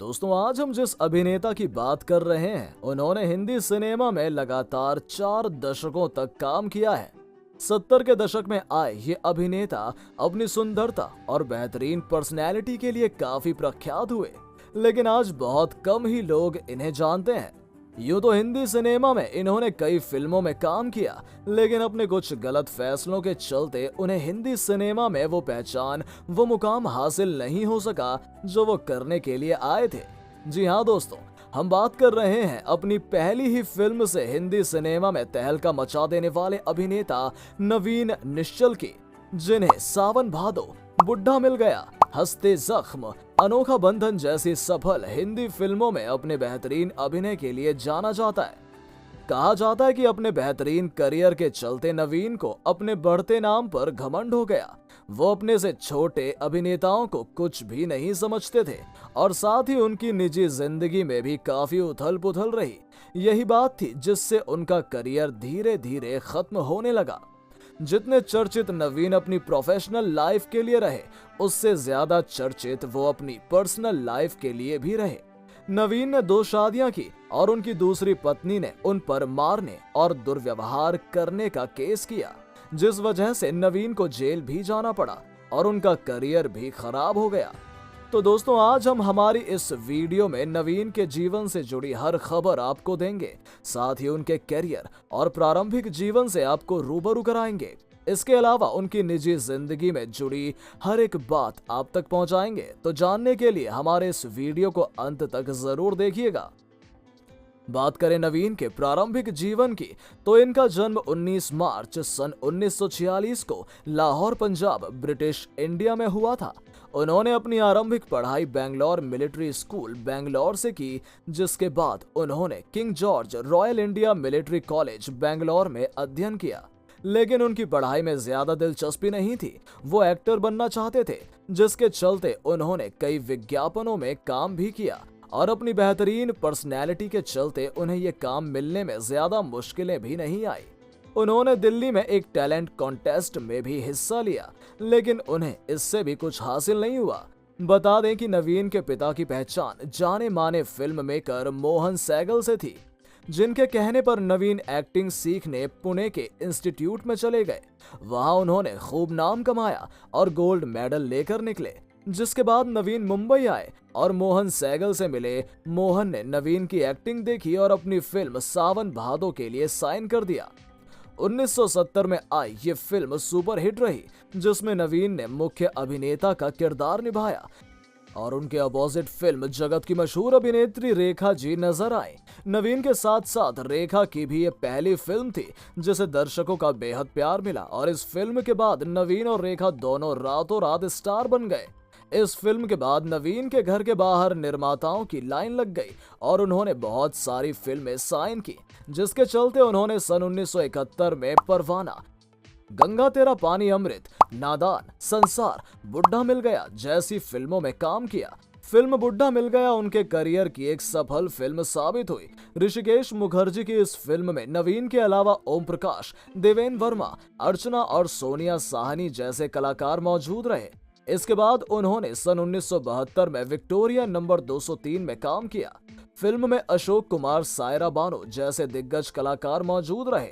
दोस्तों, आज हम जिस अभिनेता की बात कर रहे हैं उन्होंने हिंदी सिनेमा में लगातार 4 दशकों तक काम किया है। 70 के दशक में आए ये अभिनेता अपनी सुंदरता और बेहतरीन पर्सनैलिटी के लिए काफी प्रख्यात हुए, लेकिन आज बहुत कम ही लोग इन्हें जानते हैं। यूं तो हिंदी सिनेमा में इन्होंने कई फिल्मों में काम किया, लेकिन अपने कुछ गलत फैसलों के चलते उन्हें हिंदी सिनेमा में वो पहचान, वो मुकाम हासिल नहीं हो सका जो वो करने के लिए आए थे। जी हाँ दोस्तों, हम बात कर रहे हैं अपनी पहली ही फिल्म से हिंदी सिनेमा में तहलका मचा देने वाले अभिनेता नवीन निश्चल की, जिन्हें सावन भादो, बुढ़ा मिल गया, हंसते जख्म, अनोखा बंधन जैसी सफल हिंदी फिल्मों में अपने बेहतरीन अभिनय के लिए जाना जाता है। कहा जाता है कि अपने बेहतरीन करियर के चलते नवीन को अपने बढ़ते नाम पर घमंड हो गया। वो अपने से छोटे अभिनेताओं को कुछ भी नहीं समझते थे और साथ ही उनकी निजी जिंदगी में भी काफी उथल पुथल रही। यही बात थी जिससे उनका करियर धीरे धीरे खत्म होने लगा। जितने चर्चित नवीन अपनी प्रोफेशनल लाइफ के लिए रहे, उससे ज्यादा चर्चित वो अपनी पर्सनल लाइफ के लिए भी रहे। नवीन ने 2 शादियां की और उनकी दूसरी पत्नी ने उन पर मारने और दुर्व्यवहार करने का केस किया, जिस वजह से नवीन को जेल भी जाना पड़ा और उनका करियर भी खराब हो गया। तो दोस्तों, आज हम हमारी इस वीडियो में नवीन के जीवन से जुड़ी हर खबर आपको देंगे, साथ ही उनके करियर और प्रारंभिक जीवन से आपको रूबरू कराएंगे। इसके अलावा उनकी निजी जिंदगी में जुड़ी हर एक बात आप तक पहुंचाएंगे। तो जानने के लिए हमारे इस वीडियो को अंत तक जरूर देखिएगा। बात करें नवीन के प्रारंभिक जीवन की, तो इनका जन्म 19 मार्च सन 1946 को लाहौर, पंजाब, ब्रिटिश इंडिया में हुआ था। उन्होंने अपनी आरंभिक पढ़ाई बेंगलोर मिलिट्री स्कूल बेंगलोर से की, जिसके बाद उन्होंने king George royal India military college Bangalore में अध्ययन किया, लेकिन उनकी पढ़ाई में ज्यादा दिलचस्पी नहीं थी। वो एक्टर बनना चाहते थे, जिसके चलते उन्होंने कई विज्ञापनों में काम भी किया और अपनी बेहतरीन पर्सनैलिटी के चलते उन्हें ये काम मिलने में ज्यादा मुश्किलें भी नहीं आई। उन्होंने दिल्ली में एक टैलेंट कॉन्टेस्ट में भी हिस्सा लिया, लेकिन उन्हें इससे भी कुछ हासिल नहीं हुआ। बता दें कि नवीन के पिता की पहचान जाने माने फिल्म मेकर मोहन सैगल से थी, जिनके कहने पर नवीन एक्टिंग सीखने पुणे के इंस्टीट्यूट में चले गए। वहां उन्होंने खूब नाम कमाया और गोल्ड मेडल लेकर निकले, जिसके बाद नवीन मुंबई आए और मोहन सैगल से मिले। मोहन ने नवीन की एक्टिंग देखी और अपनी फिल्म सावन भादो के लिए साइन कर दिया। 1970 में आई ये फिल्म सुपरहिट रही, जिसमें नवीन ने मुख्य अभिनेता का किरदार निभाया और उनके अपोजिट फिल्म जगत की मशहूर अभिनेत्री रेखा जी नजर आई। नवीन के साथ साथ रेखा की भी ये पहली फिल्म थी जिसे दर्शकों का बेहद प्यार मिला और इस फिल्म के बाद नवीन और रेखा दोनों रातों रात स्टार बन गए। इस फिल्म के बाद नवीन के घर के बाहर निर्माताओं की लाइन लग गई और उन्होंने बहुत सारी फिल्में साइन की, जिसके चलते उन्होंने सन 1971 में परवाना, गंगा तेरा पानी अमृत, नादान, संसार, बुढ़ा मिल गया जैसी फिल्मों में काम किया। फिल्म बुढ़ा मिल गया उनके करियर की एक सफल फिल्म साबित हुई। ऋषिकेश मुखर्जी की इस फिल्म में नवीन के अलावा ओम प्रकाश, देवेन वर्मा, अर्चना और सोनिया साहनी जैसे कलाकार मौजूद रहे। इसके बाद उन्होंने सन 1972 में विक्टोरिया नंबर 203 में काम किया। फिल्म में अशोक कुमार, सायरा बानो जैसे दिग्गज कलाकार मौजूद रहे।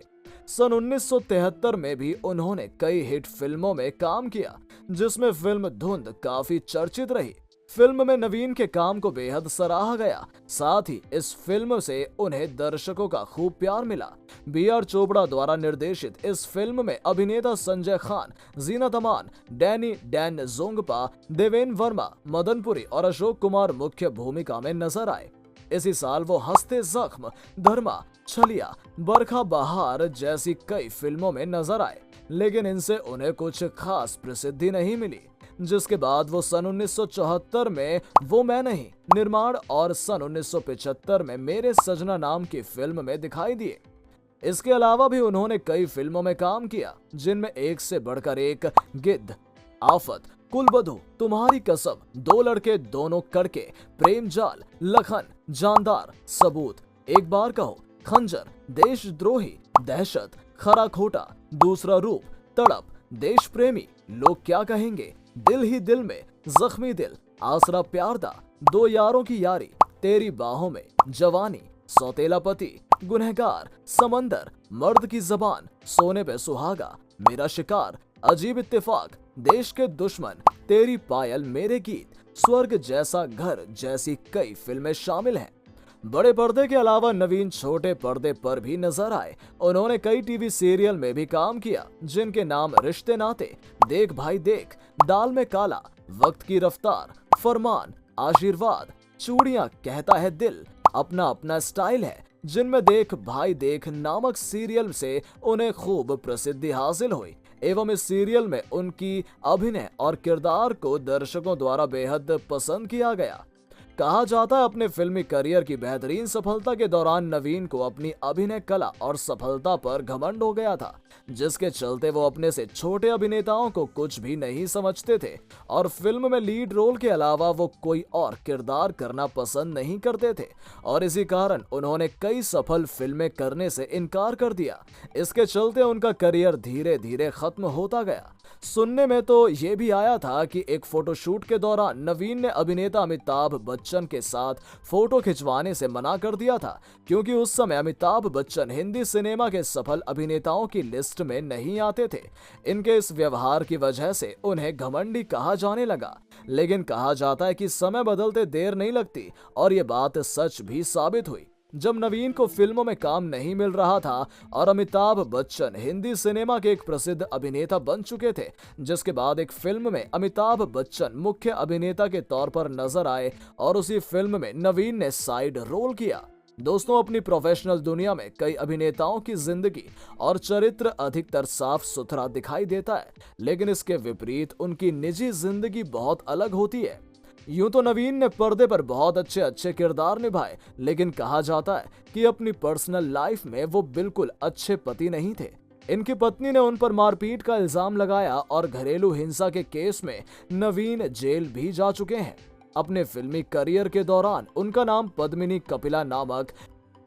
सन 1973 में भी उन्होंने कई हिट फिल्मों में काम किया, जिसमें फिल्म धुंध काफी चर्चित रही। फिल्म में नवीन के काम को बेहद सराहा गया, साथ ही इस फिल्म से उन्हें दर्शकों का खूब प्यार मिला। B.R. चोपड़ा द्वारा निर्देशित इस फिल्म में अभिनेता संजय खान, जीनत अमान, डैनी डैन जोंगपा, देवेन वर्मा, मदनपुरी और अशोक कुमार मुख्य भूमिका में नजर आए। इसी साल वो हंसते जख्म, धर्मा, छलिया, बरखा बहार जैसी कई फिल्मों में नजर आए, लेकिन इनसे उन्हें कुछ खास प्रसिद्धि नहीं मिली। जिसके बाद वो सन 1974 में वो मैं नहीं निर्माण और सन 1975 में मेरे सजना नाम की फिल्म में दिखाई दिए। इसके अलावा भी उन्होंने कई फिल्मों में काम किया, जिनमें एक से बढ़कर एक, गिद्ध, आफत, कुलबधू, तुम्हारी कसम, 2 लड़के दोनों कड़के, प्रेम जाल, लखन, जानदार, सबूत, एक बार कहो, खंजर, देशद्रोही, दहशत, खरा खोटा, दूसरा रूप, तड़प, देश प्रेमी, लोग क्या कहेंगे, दिल ही दिल में, जख्मी दिल, आसरा प्यारदा, दो यारों की यारी, तेरी बाहों में, जवानी, सौतेला पति, गुनहगार, समंदर, मर्द की जबान, सोने पे सुहागा, मेरा शिकार, अजीब इत्तेफाक, देश के दुश्मन, तेरी पायल मेरे गीत, स्वर्ग जैसा घर जैसी कई फिल्में शामिल हैं। बड़े पर्दे के अलावा नवीन छोटे पर्दे पर भी नजर आए। उन्होंने कई टीवी सीरियल में भी काम किया, जिनके नाम रिश्ते नाते, देख भाई देख, दाल में काला, वक्त की रफ्तार, फरमान, आशीर्वाद, चूड़ियां कहता है दिल, अपना अपना स्टाइल है, जिनमें देख भाई देख नामक सीरियल से उन्हें खूब प्रसिद्धि हासिल हुई एवं इस सीरियल में उनकी अभिनय और किरदार को दर्शकों द्वारा बेहद पसंद किया गया। कहा जाता है अपने फिल्मी करियर की बेहतरीन सफलता के दौरान नवीन को अपनी अभिनय कला और सफलता पर घमंड हो गया था, जिसके चलते वो अपने से छोटे अभिनेताओं को कुछ भी नहीं समझते थे और फिल्म में लीड रोल के अलावा वो कोई और किरदार करना पसंद नहीं करते थे और इसी कारण उन्होंने कई सफल फिल्में करने से इनकार कर दिया। इसके चलते उनका करियर धीरे धीरे खत्म होता गया। सुनने में तो ये भी आया था कि एक फोटोशूट के दौरान नवीन ने अभिनेता अमिताभ बच्चन के साथ फोटो खिंचवाने से मना कर दिया था, क्योंकि उस समय अमिताभ बच्चन हिंदी सिनेमा के सफल अभिनेताओं की लिस्ट में नहीं आते थे। इनके इस व्यवहार की वजह से उन्हें घमंडी कहा जाने लगा। लेकिन कहा जाता है कि समय बदलते देर नहीं लगती और ये बात सच भी साबित हुई। जब नवीन को फिल्मों में काम नहीं मिल रहा था और अमिताभ बच्चन हिंदी सिनेमा के एक प्रसिद्ध अभिनेता बन चुके थे, जिसके बाद एक फिल्म में अमिताभ बच्चन मुख्य अभिनेता के तौर पर नजर आए और उसी फिल्म में नवीन ने साइड रोल किया। दोस्तों, अपनी प्रोफेशनल दुनिया में कई अभिनेताओं की जिंदगी और चरित्र अधिकतर साफ सुथरा दिखाई देता है, लेकिन इसके विपरीत उनकी निजी जिंदगी बहुत अलग होती है। यूं तो नवीन ने पर्दे पर बहुत अच्छे किरदार निभाए, लेकिन कहा जाता है कि अपनी पर्सनल लाइफ में वो बिल्कुल अच्छे पति नहीं थे। इनकी पत्नी ने उन पर मारपीट का इल्जाम लगाया और घरेलू हिंसा के केस में नवीन जेल भी जा चुके हैं। अपने फिल्मी करियर के दौरान उनका नाम पद्मिनी कपिला नामक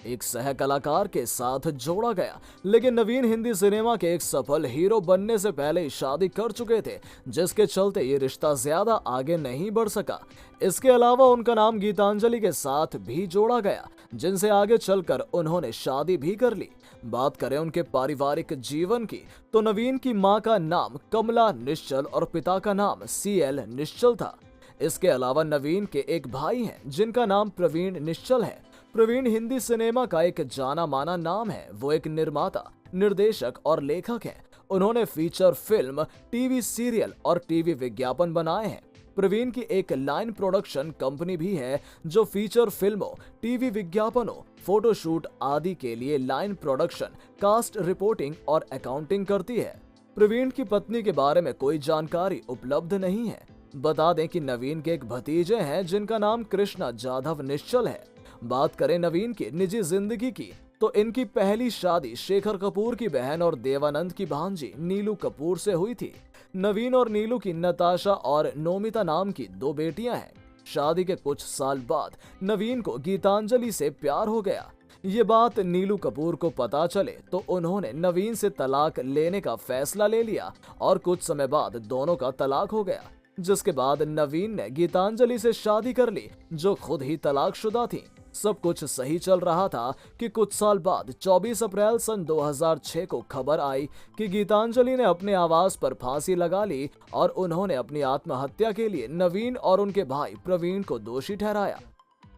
एक सह कलाकार के साथ जोड़ा गया, लेकिन नवीन हिंदी सिनेमा के एक सफल हीरो बनने से पहले ही शादी कर चुके थे, जिसके चलते ये रिश्ता ज्यादा आगे नहीं बढ़ सका। इसके अलावा उनका नाम गीतांजलि के साथ भी जोड़ा गया, जिनसे आगे चलकर उन्होंने शादी भी कर ली। बात करें उनके पारिवारिक जीवन की, तो नवीन की मां का नाम कमला निश्चल और पिता का नाम CL निश्चल था। इसके अलावा नवीन के एक भाई हैं, जिनका नाम प्रवीण निश्चल है। प्रवीण हिंदी सिनेमा का एक जाना माना नाम है। वो एक निर्माता, निर्देशक और लेखक हैं। उन्होंने फीचर फिल्म, टीवी सीरियल और टीवी विज्ञापन बनाए हैं। प्रवीण की एक लाइन प्रोडक्शन कंपनी भी है, जो फीचर फिल्मों, टीवी विज्ञापनों, फोटोशूट आदि के लिए लाइन प्रोडक्शन, कास्ट रिपोर्टिंग और अकाउंटिंग करती है। प्रवीण की पत्नी के बारे में कोई जानकारी उपलब्ध नहीं है। बता दें कि नवीन के एक भतीजे हैं, जिनका नाम कृष्णा जाधव निश्चल है। बात करें नवीन की निजी जिंदगी की, तो इनकी पहली शादी शेखर कपूर की बहन और देवानंद की भांजी नीलू कपूर से हुई थी। नवीन और नीलू की नताशा और नोमिता नाम की 2 बेटियां हैं। शादी के कुछ साल बाद नवीन को गीतांजलि से प्यार हो गया। ये बात नीलू कपूर को पता चले तो उन्होंने नवीन से तलाक लेने का फैसला ले लिया और कुछ समय बाद दोनों का तलाक हो गया, जिसके बाद नवीन ने गीतांजलि से शादी कर ली, जो खुद ही तलाकशुदा थी। सब कुछ सही चल रहा था कि कुछ साल बाद 24 अप्रैल सन 2006 को खबर आई कि गीतांजलि ने अपने आवास पर फांसी लगा ली और उन्होंने अपनी आत्महत्या के लिए नवीन और उनके भाई प्रवीण को दोषी ठहराया।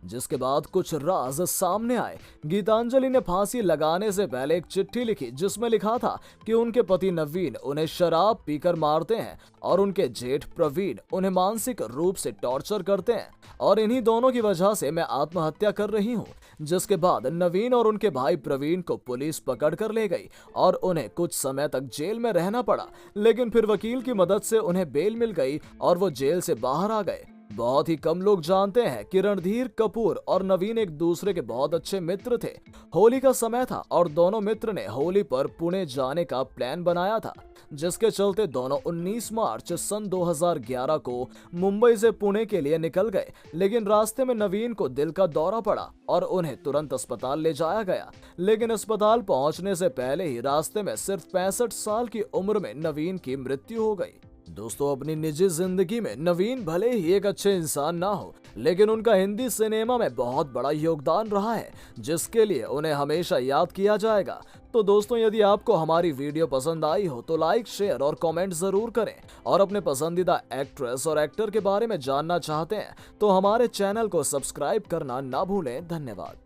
जिसके बाद कुछ राज सामने आए। गीतांजलि ने फांसी लगाने से पहले एक चिट्ठी लिखी, जिसमें लिखा था कि उनके पति नवीन उन्हें शराब पीकर मारते हैं और उनके जेठ प्रवीण उन्हें मानसिक रूप से टॉर्चर करते हैं और इन्हीं दोनों की वजह से मैं आत्महत्या कर रही हूँ। जिसके बाद नवीन और उनके भाई प्रवीण को पुलिस पकड़ कर ले गई और उन्हें कुछ समय तक जेल में रहना पड़ा, लेकिन फिर वकील की मदद से उन्हें बेल मिल गई और वो जेल से बाहर आ गए। बहुत ही कम लोग जानते हैं कि रणधीर कपूर और नवीन एक दूसरे के बहुत अच्छे मित्र थे। होली का समय था और दोनों मित्र ने होली पर पुणे जाने का प्लान बनाया था, जिसके चलते दोनों 19 मार्च सन 2011 को मुंबई से पुणे के लिए निकल गए। लेकिन रास्ते में नवीन को दिल का दौरा पड़ा और उन्हें तुरंत अस्पताल ले जाया गया। लेकिन अस्पताल पहुंचने से पहले ही रास्ते में सिर्फ 65 साल की उम्र में नवीन की मृत्यु हो गई। दोस्तों, अपनी निजी जिंदगी में नवीन भले ही एक अच्छे इंसान ना हो, लेकिन उनका हिंदी सिनेमा में बहुत बड़ा योगदान रहा है, जिसके लिए उन्हें हमेशा याद किया जाएगा। तो दोस्तों, यदि आपको हमारी वीडियो पसंद आई हो तो लाइक, शेयर और कमेंट जरूर करें। और अपने पसंदीदा एक्ट्रेस और एक्टर के बारे में जानना चाहते हैं तो हमारे चैनल को सब्सक्राइब करना ना भूलें। धन्यवाद।